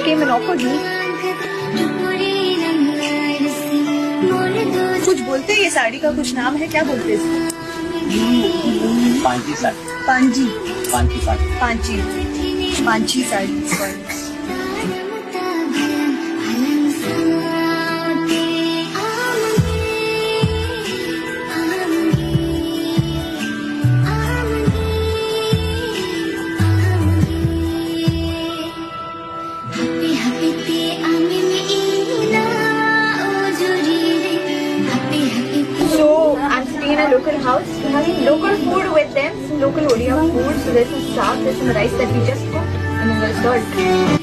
came and offered me. कुछ बोलते हैं ये साड़ी का कुछ नाम है, क्या बोलते हैं इसको? पांची साड़ी। पांजी। Panchi sari. Panchi. Panchi sari. So I'm sitting in a local house, having local food with them, some local Odia food. So there's some stuff, there's some rice that we just cooked, and then we'll start.